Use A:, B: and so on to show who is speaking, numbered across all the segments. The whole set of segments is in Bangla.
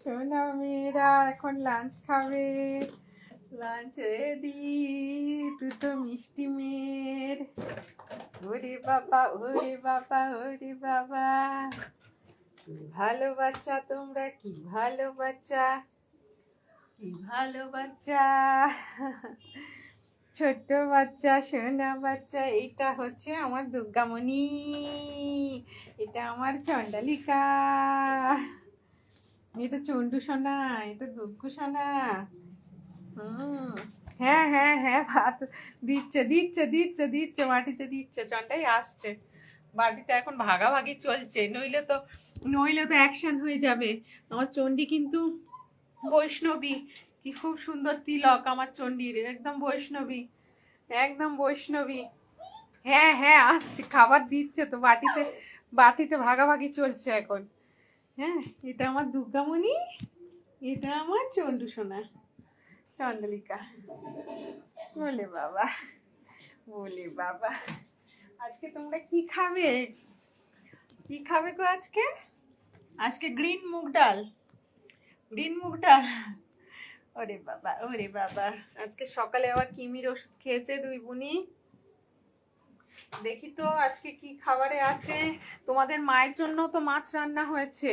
A: সোনা মেয়েরা এখন লাঞ্চ খাবে। Lunch ready. দুটো মিষ্টি মেয়ের। ওরে বাবা ওরে বাবা ওরে বাবা, কি ভালো বাচ্চা তোমরা, কি ভালো বাচ্চা, কি ভালো বাচ্চা। ছোট্ট বাচ্চা, সোনা বাচ্চা। এইটা হচ্ছে আমার দুর্গামণি, এটা আমার চণ্ডালিকা, এটা চন্ডু সোনা, এটা দুর্গু সোনা। হ্যাঁ হ্যাঁ হ্যাঁ, ভাত দিচ্ছে দিচ্ছে দিচ্ছে দিচ্ছে, মাটিতে দিচ্ছে। চন্ডাই আসছে বাড়িতে, এখন ভাগাভাগি চলছে, নইলে তো অ্যাকশন হয়ে যাবে। আমার চণ্ডী কিন্তু বৈষ্ণবী, কি খুব সুন্দর তিলক আমার চণ্ডীর, একদম বৈষ্ণবী, একদম বৈষ্ণবী। হ্যাঁ হ্যাঁ আসছে, খাবার দিচ্ছে তো, বাটিতে ভাগাভাগি চলছে এখন। হ্যাঁ, এটা আমার দুর্গামণি, এটা আমার চন্ডু সোনা, চণ্ডালিকা। বলে বাবা, বলে বাবা, আজকে তোমরা কি খাবে? কি খাবে গো আজকে? আজকে গ্রিন মুগ ডাল, গ্রিন মুগ ডাল। ওরে বাবা ওরে বাবা, আজকে সকালে আবার কিমির ওষুধ খেয়েছে দুই বোনই। দেখি তো আজকে কি খাবারে আছে। তোমাদের মায়ের জন্য তো মাছ রান্না হয়েছে।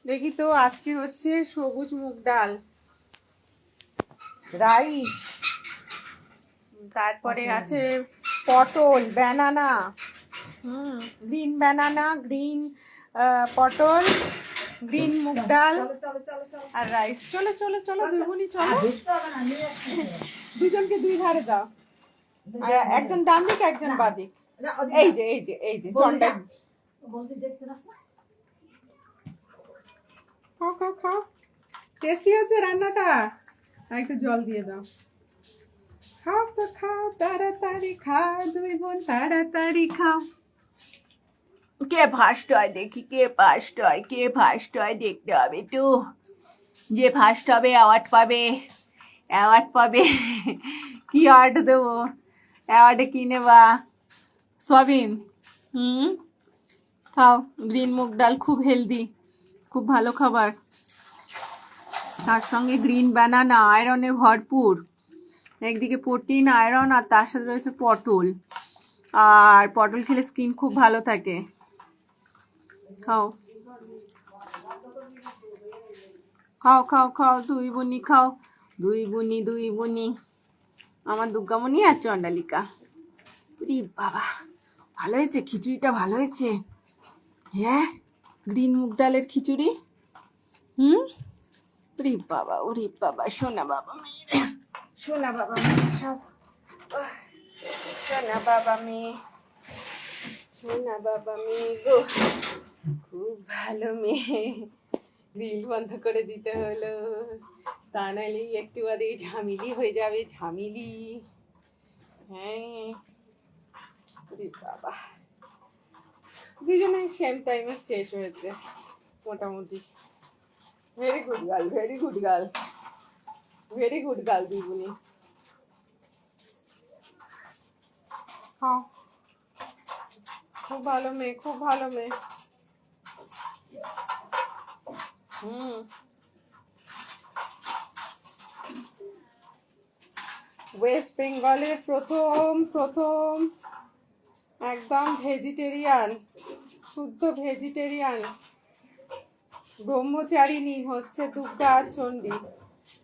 A: দেখি তো আজকে হচ্ছে সবুজ মুগ ডাল, রাইস, তারপরে আছে পটল, ব্যানানা, গ্রিন ব্যানানা, গ্রিন পটল, গ্রিন মুগ ডাল আর রাইস। চলো চলো চলো দুই বোনই চলো, দুজনকে দুই ধারে দাও, একজন ডান দিক একজন বাঁ দিক। এই যে এই যে এই যে চন্ডা, খাও খাও খাও, টেস্টি হচ্ছে রান্নাটা। আর একটু জল দিয়ে দাও। খাও তো খাও, তাড়াতাড়ি খাও দুই বোন, তাড়াতাড়ি খাও। কে ফার্স্ট হয় দেখি, কে ফার্স্ট হয়, কে ফার্স্ট হয় দেখতে হবে তো। যে ফার্স্ট হবে অ্যাওয়ার্ড পাবে, অ্যাওয়ার্ড পাবে। কি অ্যাওয়ার্ড দেবো? অ্যাওয়ার্ডে কি নেবা? সয়াবিন। খাও, গ্রিন মুগ ডাল খুব হেলদি, খুব ভালো খাবার। তার সঙ্গে গ্রিন ব্যানানা, আয়রনে ভরপুর। একদিকে প্রোটিন, আয়রন, আর তার সাথে রয়েছে পটল। আর পটল খেলে স্কিন খুব ভালো থাকে। খাও খাও খাও খাও দুই বুনি খাও, দুই বুনি দুই বুনি। আমার দুর্গামণি আর চণ্ডালিকা। বাবা ভালো হয়েছে খিচুড়িটা, ভালো হয়েছে। হ্যাঁ, গ্রিন মুগ ডালের খিচুড়ি। ওরে বাবা ওরে বাবা, সোনা বাবা মেয়ে, সোনা বাবা মেয়ে সব, সোনা বাবা মেয়ে, সোনা বাবা মেয়ে গো, খুব ভালো মেয়ে। গ্রিল বন্ধ করে দিতে হলো, তা নাহলে একটু বাদে ঝামিলি হয়ে যাবে, ঝামিলি। হ্যাঁ বাবা, দুজনে সেম টাইমে শেষ হয়েছে মোটামুটি। Very good girl, very good girl, very good girl দিগুনি। হ্যাঁ, খুব ভালো মেয়ে, খুব ভালো মেয়ে। ওয়েস্ট বেঙ্গলের প্রথম একদম ভেজিটেরিয়ান, শুদ্ধ ভেজিটেরিয়ান ব্রহ্মচারিণী হচ্ছে দুর্গা চণ্ডী।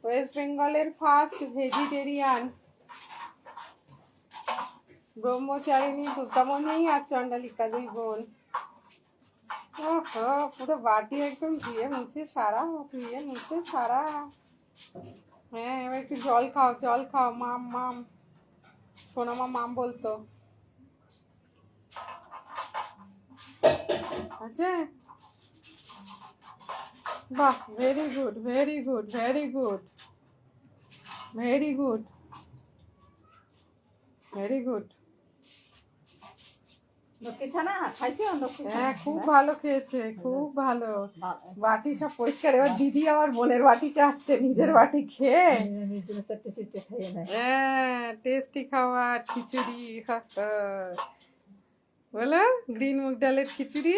A: ওয়েস্ট বেঙ্গলের ফার্স্ট ভেজিটেরিয়ান ব্রহ্মচারিণী দুর্গামণি আর চণ্ডালিকা, দুই বোন। পুরো বাটি একদম ধুয়ে মুছে সারা, ধুয়ে মুছে সারা। হ্যাঁ, এবার একটু জল খাও, জল খাও। মাম মাম, সোনা মাম বলতো। আছে? বাহ, very good, very good, very good, very good, very good. হ্যাঁ, খুব ভালো খেয়েছে, খুব ভালো। বাটি সব পরিষ্কার। এবার দিদি আমার বোনের বাটি চাচ্ছে, নিজের বাটি খেয়ে। হ্যাঁ, টেস্টি খাবার, খিচুড়ি। বলো, গ্রিন মুগ ডালের খিচুড়ি।